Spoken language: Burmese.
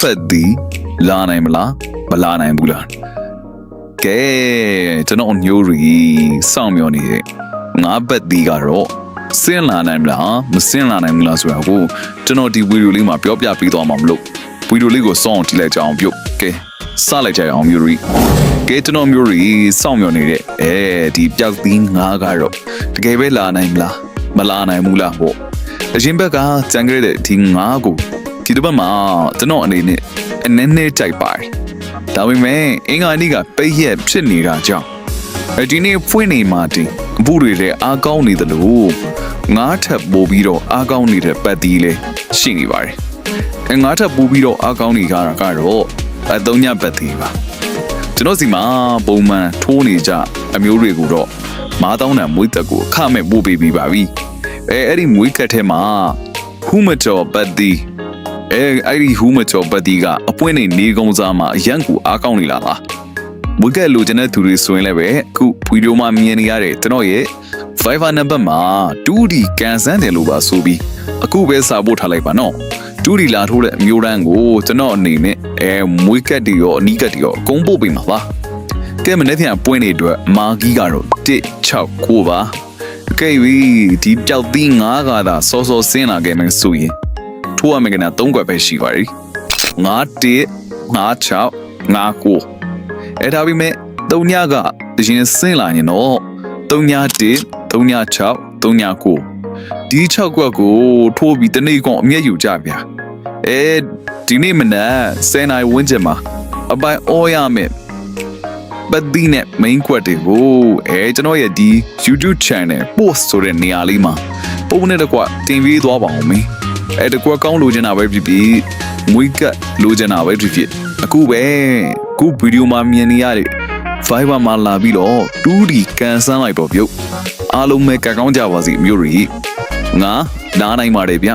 ပတ်ဒီလာနိုင်မလားမလာနိုင်ဘူးလားကဲကျွန်တော်မျိုးရီစောင့်မျှော်နေတဲ့ငါးပတ်ဒီကတော့စင်းလာနိုင်မလားမစင်းလာနိုင်ဘူးလားဆိုတာကိုကျွန်တော်ဒီဗီဒီယိုလေးမှာပြောပြပေးသွားမှာမလို့ဗီဒီယိုလေးကိုစောင့်ကြည့်လိုက်ကြအောင်ပြုတ်ကဲစလိုက်ကြအောင်မျိုးရီကဲကျွန်တော်မျိုးရီစောင့်မျှော်နေတဲ့ဒီပျောက်သီးငါးကတော့တကယ်ပဲလာနိုင်မလားမလာနိုင်ဘူးလားပေါ့အရင်ဘက်ကကြံခဲ့တဲ့ဒီငါးကိုဒီတစ်ပတ်မှာကျွန်တော်အနေနဲ့အနည်းနည်းကြိုက်ပါတယ်ဒါပေမဲ့အင်္ဂါနေ့ကပိတ်ရက်ဖြစ်နေတာကြောင့်ဒီနေ့ဖွင့်နေမှတင်အဖို့တွေလည်းအားကောင်းနေတယ်လို့ငါးထပ်ပို့ပြီးတော့အားကောင်းနေတဲ့ပတ်တီးလေးရှိနေပါတယ်ငါးထပ်ပို့ပြီးတော့အားကောင်းနေကြတာကတော့သုံးညပတ်တီးပါကျွန်တော်စီမှာပုံမှန်ထိုးနေကြအမျိုးတွေကိုတော့မားတောင်းတန်မွေးတက်ကိုအခမဲ့ပို့ပေးပြီးပါပြီအဲ့ဒီမွေးကတ်ထဲမှာဟူမကျော်ပတ်တီးအဲ့ဒီဟူမကျော်ပတ်တီးကအပွင့်နေကုန်းစားမှာအရန်ကိုအားကောင်းနေလာလားမွေးကတ်လိုချင်တဲ့သူတွေဆိုရင်လည်းပဲအခုဗီဒီယိုမှာမြင်နေရတဲ့ကျွန်တော်ရဲ့ Viber နံပါတ်မှာ 2D ကန်ဆန်းတယ်လို့ပါဆိုပြီးအခုပဲစာပို့ထားလိုက်ပါနော် 2D လာထိုးတဲ့အမျိုးတန်းကိုကျွန်တော်အနေနဲ့မွေးကတ်တွေရောအနီးကတ်တွေရောအကုန်ပို့ပေးမှာပါကဲမနေ့ပြန်ပွင့်နေအတွက်မာဂီကတော့169ပါကဲဒီပျောက်သီးငါးကသာစောစောဆင်းလာခဲ့မယ်ဆိုရင်ထိုးရမယ့်ကန3ကွက်ပဲရှိပါရီငါ1 5 6 5 9အဲ့ဒါပေမဲ့3ညကရင်ဆင်းလာရင်တော့3ည1 3ည6 3ည9ဒီ6ကွက်ကိုထိုးပြီးတနေ့ကောင်အမျက်ယူကြဗျာဒီနေ့မနက်10နာရီဝန်းကျင်မှာအပိုင်အော်ရမယ်ပတ်ဒီနဲ့ main ကွက်တွေကိုကျွန်တော်ရဲ့ဒီ YouTube channel post ဆိုတဲ့နေရာလေးမှာပုံနဲ့တကွတင်ပေးသွားပါအောင်မင်းတကွက်ကောင်းလိုချင်တာပဲဖြစ်ဖြစ်မွေးကတ်လိုချင်တာပဲဖြစ်ဖြစ်အခုဗီဒီယိုမှာမြင်နေရတဲ့ Viber မှာလာပြီးတော့ 2D ကန်ဆန်းလိုက်တော့ပြုတ်အားလုံးပဲကကောင်းကြပါစီမျိုးရီငါနားနိုင်ပါတယ်ဗျ